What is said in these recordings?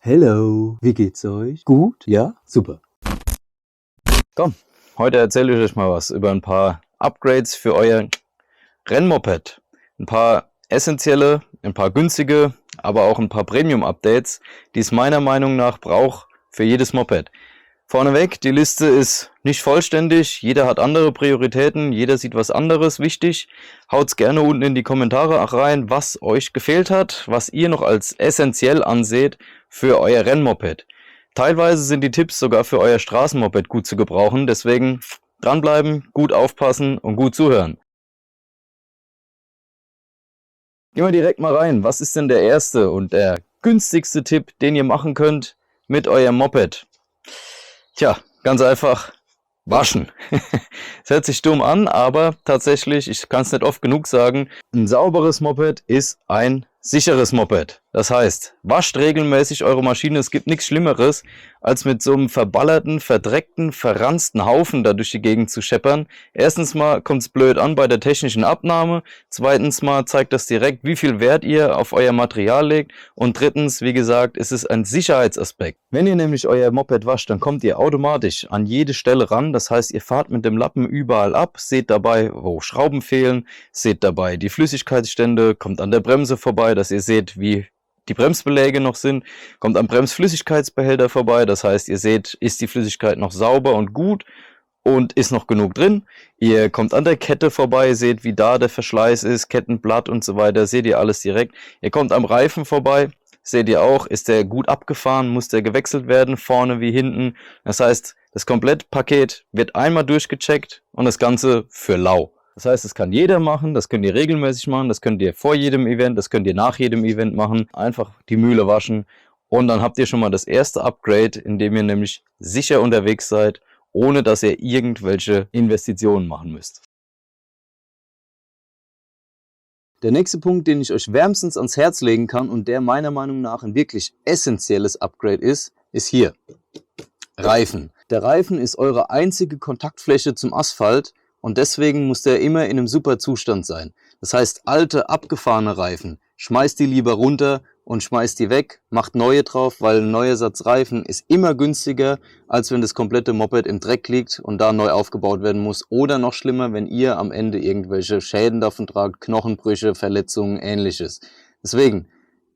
Hello, wie geht's euch? Gut? Ja? Super. Komm, heute erzähle ich euch mal was über ein paar Upgrades für euer Rennmoped. Ein paar essentielle, ein paar günstige, aber auch ein paar Premium-Updates, die es meiner Meinung nach braucht für jedes Moped. Vorneweg, die Liste ist nicht vollständig, jeder hat andere Prioritäten, jeder sieht was anderes wichtig. Haut's gerne unten in die Kommentare auch rein, was euch gefehlt hat, was ihr noch als essentiell anseht für euer Rennmoped. Teilweise sind die Tipps sogar für euer Straßenmoped gut zu gebrauchen, deswegen dranbleiben, gut aufpassen und gut zuhören. Gehen wir direkt mal rein. Was ist denn der erste und der günstigste Tipp, den ihr machen könnt mit eurem Moped? Tja, ganz einfach, waschen. Es hört sich dumm an, aber tatsächlich, ich kann es nicht oft genug sagen, ein sauberes Moped ist ein sicheres Moped. Das heißt, wascht regelmäßig eure Maschine. Es gibt nichts Schlimmeres, als mit so einem verballerten, verdreckten, verranzten Haufen da durch die Gegend zu scheppern. Erstens mal kommt es blöd an bei der technischen Abnahme. Zweitens mal zeigt das direkt, wie viel Wert ihr auf euer Material legt. Und drittens, wie gesagt, ist es ein Sicherheitsaspekt. Wenn ihr nämlich euer Moped wascht, dann kommt ihr automatisch an jede Stelle ran. Das heißt, ihr fahrt mit dem Lappen überall ab, seht dabei, wo Schrauben fehlen, seht dabei die Flüssigkeitsstände, kommt an der Bremse vorbei, dass ihr seht, wie die Bremsbeläge noch sind, kommt am Bremsflüssigkeitsbehälter vorbei, das heißt, ihr seht, ist die Flüssigkeit noch sauber und gut und ist noch genug drin. Ihr kommt an der Kette vorbei, seht, wie da der Verschleiß ist, Kettenblatt und so weiter, seht ihr alles direkt. Ihr kommt am Reifen vorbei, seht ihr auch, ist der gut abgefahren, muss der gewechselt werden, vorne wie hinten. Das heißt, das Komplettpaket wird einmal durchgecheckt und das Ganze für lau. Das heißt, das kann jeder machen, das könnt ihr regelmäßig machen, das könnt ihr vor jedem Event, das könnt ihr nach jedem Event machen. Einfach die Mühle waschen und dann habt ihr schon mal das erste Upgrade, indem ihr nämlich sicher unterwegs seid, ohne dass ihr irgendwelche Investitionen machen müsst. Der nächste Punkt, den ich euch wärmstens ans Herz legen kann und der meiner Meinung nach ein wirklich essentielles Upgrade ist hier. Reifen. Der Reifen ist eure einzige Kontaktfläche zum Asphalt und deswegen muss der immer in einem super Zustand sein. Das heißt, alte, abgefahrene Reifen, schmeißt die lieber runter und schmeißt die weg, macht neue drauf, weil ein neuer Satz Reifen ist immer günstiger, als wenn das komplette Moped im Dreck liegt und da neu aufgebaut werden muss. Oder noch schlimmer, wenn ihr am Ende irgendwelche Schäden davon tragt, Knochenbrüche, Verletzungen, ähnliches. Deswegen,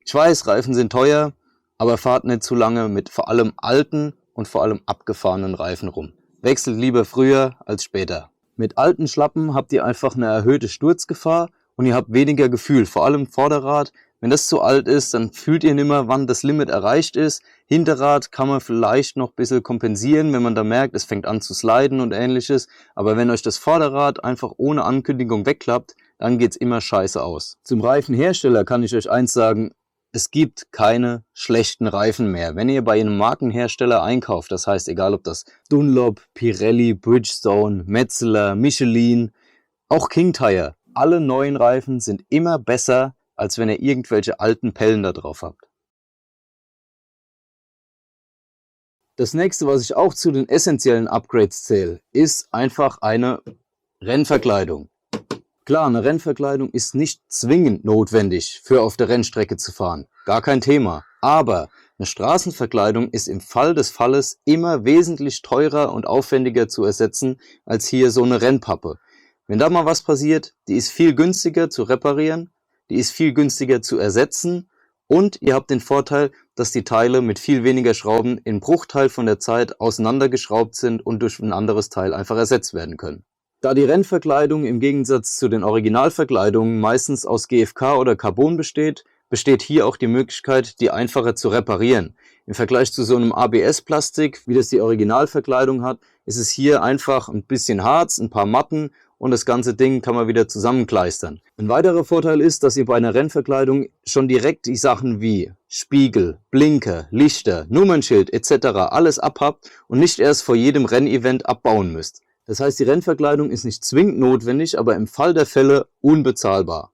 ich weiß, Reifen sind teuer, aber fahrt nicht zu lange mit vor allem alten und vor allem abgefahrenen Reifen rum. Wechselt lieber früher als später. Mit alten Schlappen habt ihr einfach eine erhöhte Sturzgefahr und ihr habt weniger Gefühl, vor allem Vorderrad. Wenn das zu alt ist, dann fühlt ihr nicht mehr, wann das Limit erreicht ist. Hinterrad kann man vielleicht noch ein bisschen kompensieren, wenn man da merkt, es fängt an zu sliden und ähnliches. Aber wenn euch das Vorderrad einfach ohne Ankündigung wegklappt, dann geht's immer scheiße aus. Zum Reifenhersteller kann ich euch eins sagen: Es gibt keine schlechten Reifen mehr. Wenn ihr bei einem Markenhersteller einkauft, das heißt, egal ob das Dunlop, Pirelli, Bridgestone, Metzeler, Michelin, auch King Tire, alle neuen Reifen sind immer besser, als wenn ihr irgendwelche alten Pellen da drauf habt. Das nächste, was ich auch zu den essentiellen Upgrades zähle, ist einfach eine Rennverkleidung. Klar, eine Rennverkleidung ist nicht zwingend notwendig, für auf der Rennstrecke zu fahren. Gar kein Thema. Aber eine Straßenverkleidung ist im Fall des Falles immer wesentlich teurer und aufwendiger zu ersetzen, als hier so eine Rennpappe. Wenn da mal was passiert, die ist viel günstiger zu reparieren, die ist viel günstiger zu ersetzen und ihr habt den Vorteil, dass die Teile mit viel weniger Schrauben in Bruchteil von der Zeit auseinandergeschraubt sind und durch ein anderes Teil einfach ersetzt werden können. Da die Rennverkleidung im Gegensatz zu den Originalverkleidungen meistens aus GFK oder Carbon besteht, besteht hier auch die Möglichkeit, die einfacher zu reparieren. Im Vergleich zu so einem ABS-Plastik, wie das die Originalverkleidung hat, ist es hier einfach ein bisschen Harz, ein paar Matten und das ganze Ding kann man wieder zusammenkleistern. Ein weiterer Vorteil ist, dass ihr bei einer Rennverkleidung schon direkt die Sachen wie Spiegel, Blinker, Lichter, Nummernschild etc. alles abhabt und nicht erst vor jedem Rennevent abbauen müsst. Das heißt, die Rennverkleidung ist nicht zwingend notwendig, aber im Fall der Fälle unbezahlbar.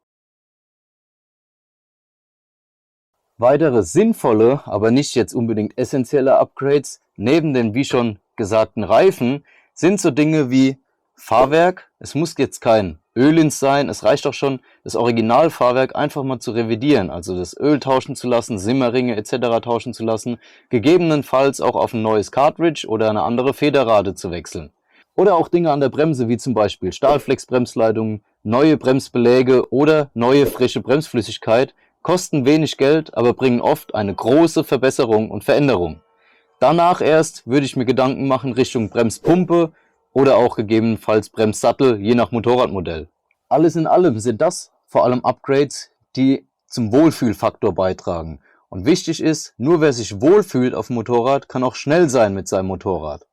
Weitere sinnvolle, aber nicht jetzt unbedingt essentielle Upgrades, neben den wie schon gesagten Reifen, sind so Dinge wie Fahrwerk. Es muss jetzt kein Öl ins Sein. Es reicht auch schon, das Originalfahrwerk einfach mal zu revidieren, also das Öl tauschen zu lassen, Simmerringe etc. tauschen zu lassen, gegebenenfalls auch auf ein neues Cartridge oder eine andere Federrate zu wechseln. Oder auch Dinge an der Bremse, wie zum Beispiel Stahlflex-Bremsleitungen, neue Bremsbeläge oder neue frische Bremsflüssigkeit, kosten wenig Geld, aber bringen oft eine große Verbesserung und Veränderung. Danach erst würde ich mir Gedanken machen Richtung Bremspumpe oder auch gegebenenfalls Bremssattel, je nach Motorradmodell. Alles in allem sind das vor allem Upgrades, die zum Wohlfühlfaktor beitragen. Und wichtig ist, nur wer sich wohlfühlt auf dem Motorrad, kann auch schnell sein mit seinem Motorrad.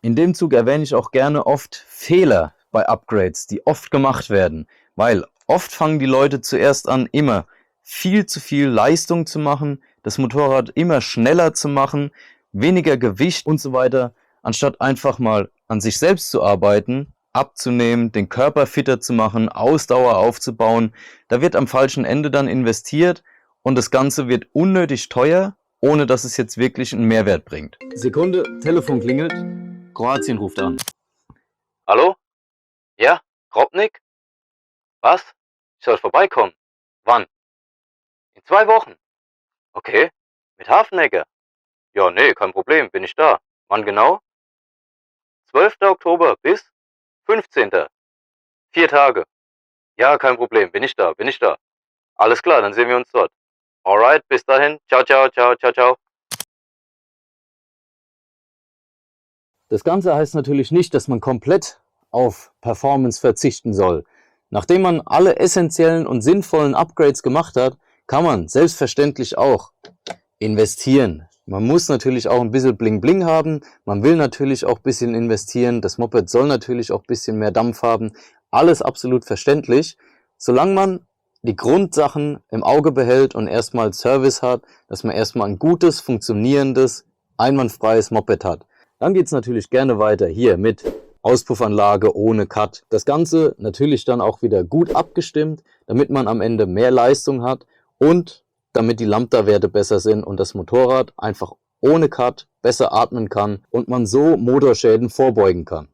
In dem Zug erwähne ich auch gerne oft Fehler bei Upgrades, die oft gemacht werden, weil oft fangen die Leute zuerst an, immer viel zu viel Leistung zu machen, das Motorrad immer schneller zu machen, weniger Gewicht und so weiter, anstatt einfach mal an sich selbst zu arbeiten, abzunehmen, den Körper fitter zu machen, Ausdauer aufzubauen. Da wird am falschen Ende dann investiert und das Ganze wird unnötig teuer, ohne dass es jetzt wirklich einen Mehrwert bringt. Sekunde, Telefon klingelt. Kroatien ruft an. Hallo? Ja? Robnik? Was? Ich soll vorbeikommen. Wann? In 2 Wochen. Okay. Mit Hafenegger? Ja, nee, kein Problem, bin ich da. Wann genau? 12. Oktober bis 15. 4 Tage. Ja, kein Problem, bin ich da. Alles klar, dann sehen wir uns dort. Alright, bis dahin. Ciao, ciao, ciao, ciao, ciao. Das Ganze heißt natürlich nicht, dass man komplett auf Performance verzichten soll. Nachdem man alle essentiellen und sinnvollen Upgrades gemacht hat, kann man selbstverständlich auch investieren. Man muss natürlich auch ein bisschen Bling Bling haben, man will natürlich auch ein bisschen investieren, das Moped soll natürlich auch ein bisschen mehr Dampf haben, alles absolut verständlich, solange man die Grundsachen im Auge behält und erstmal Service hat, dass man erstmal ein gutes, funktionierendes, einwandfreies Moped hat. Dann geht es natürlich gerne weiter hier mit Auspuffanlage ohne Cut. Das Ganze natürlich dann auch wieder gut abgestimmt, damit man am Ende mehr Leistung hat und damit die Lambda-Werte besser sind und das Motorrad einfach ohne Cut besser atmen kann und man so Motorschäden vorbeugen kann.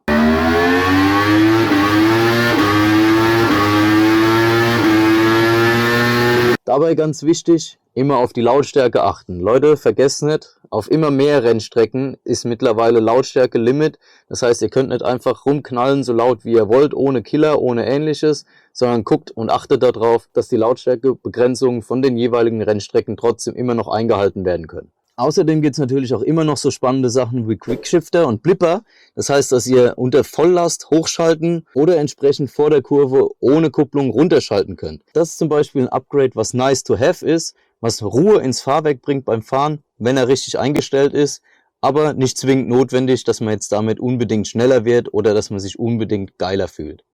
Dabei ganz wichtig, immer auf die Lautstärke achten. Leute, vergesst nicht, auf immer mehr Rennstrecken ist mittlerweile Lautstärke Limit. Das heißt, ihr könnt nicht einfach rumknallen, so laut wie ihr wollt, ohne Killer, ohne ähnliches, sondern guckt und achtet darauf, dass die Lautstärkebegrenzungen von den jeweiligen Rennstrecken trotzdem immer noch eingehalten werden können. Außerdem gibt es natürlich auch immer noch so spannende Sachen wie Quickshifter und Blipper. Das heißt, dass ihr unter Volllast hochschalten oder entsprechend vor der Kurve ohne Kupplung runterschalten könnt. Das ist zum Beispiel ein Upgrade, was nice to have ist, was Ruhe ins Fahrwerk bringt beim Fahren, wenn er richtig eingestellt ist, aber nicht zwingend notwendig, dass man jetzt damit unbedingt schneller wird oder dass man sich unbedingt geiler fühlt.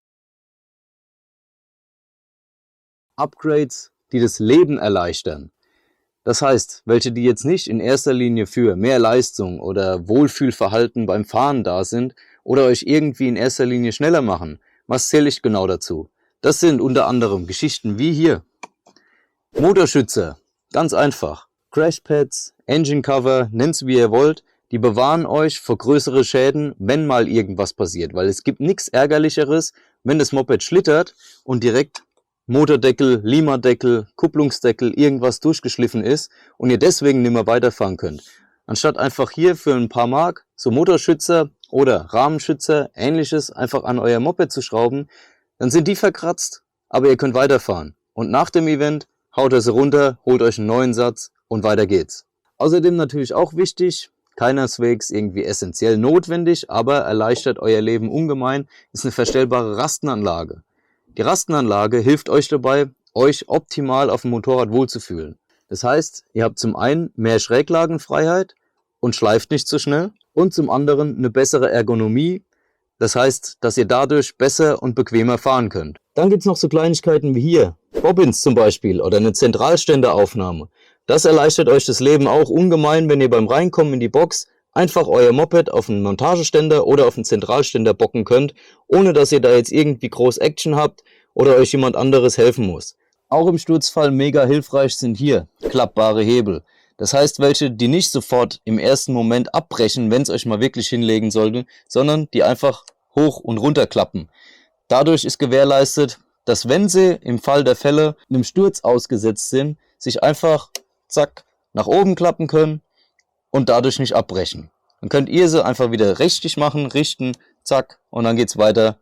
Upgrades, die das Leben erleichtern. Das heißt, welche die jetzt nicht in erster Linie für mehr Leistung oder Wohlfühlverhalten beim Fahren da sind oder euch irgendwie in erster Linie schneller machen. Was zähle ich genau dazu? Das sind unter anderem Geschichten wie hier. Motorschützer, ganz einfach. Crashpads, Engine Cover, nennt's wie ihr wollt, die bewahren euch vor größere Schäden, wenn mal irgendwas passiert. Weil es gibt nichts Ärgerlicheres, wenn das Moped schlittert und direkt Motordeckel, Limadeckel, Kupplungsdeckel, irgendwas durchgeschliffen ist und ihr deswegen nicht mehr weiterfahren könnt. Anstatt einfach hier für ein paar Mark so Motorschützer oder Rahmenschützer, ähnliches einfach an euer Moped zu schrauben, dann sind die verkratzt, aber ihr könnt weiterfahren. Und nach dem Event haut ihr sie runter, holt euch einen neuen Satz und weiter geht's. Außerdem natürlich auch wichtig, keineswegs irgendwie essentiell notwendig, aber erleichtert euer Leben ungemein, ist eine verstellbare Rastenanlage. Die Rastenanlage hilft euch dabei, euch optimal auf dem Motorrad wohlzufühlen. Das heißt, ihr habt zum einen mehr Schräglagenfreiheit und schleift nicht so schnell und zum anderen eine bessere Ergonomie. Das heißt, dass ihr dadurch besser und bequemer fahren könnt. Dann gibt es noch so Kleinigkeiten wie hier, Bobbins zum Beispiel oder eine Zentralständeraufnahme. Das erleichtert euch das Leben auch ungemein, wenn ihr beim Reinkommen in die Box einfach euer Moped auf einen Montageständer oder auf einen Zentralständer bocken könnt, ohne dass ihr da jetzt irgendwie groß Action habt oder euch jemand anderes helfen muss. Auch im Sturzfall mega hilfreich sind hier klappbare Hebel. Das heißt, welche, die nicht sofort im ersten Moment abbrechen, wenn es euch mal wirklich hinlegen sollte, sondern die einfach hoch und runter klappen. Dadurch ist gewährleistet, dass wenn sie im Fall der Fälle einem Sturz ausgesetzt sind, sich einfach zack nach oben klappen können und dadurch nicht abbrechen. Dann könnt ihr sie einfach wieder richtig machen, richten, zack, und dann geht's weiter,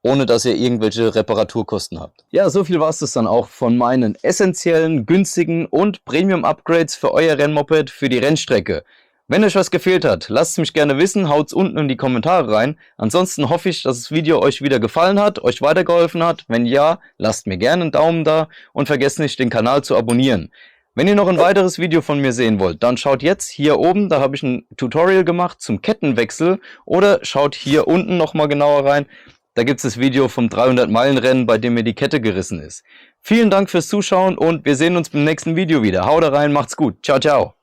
ohne dass ihr irgendwelche Reparaturkosten habt. Ja, so viel war es dann auch von meinen essentiellen, günstigen und Premium-Upgrades für euer Rennmoped für die Rennstrecke. Wenn euch was gefehlt hat, lasst es mich gerne wissen, haut's unten in die Kommentare rein. Ansonsten hoffe ich, dass das Video euch wieder gefallen hat, euch weitergeholfen hat. Wenn ja, lasst mir gerne einen Daumen da und vergesst nicht, den Kanal zu abonnieren. Wenn ihr noch ein weiteres Video von mir sehen wollt, dann schaut jetzt hier oben, da habe ich ein Tutorial gemacht zum Kettenwechsel, oder schaut hier unten nochmal genauer rein. Da gibt es das Video vom 300-Meilen-Rennen, bei dem mir die Kette gerissen ist. Vielen Dank fürs Zuschauen und wir sehen uns beim nächsten Video wieder. Haut rein, macht's gut. Ciao, ciao.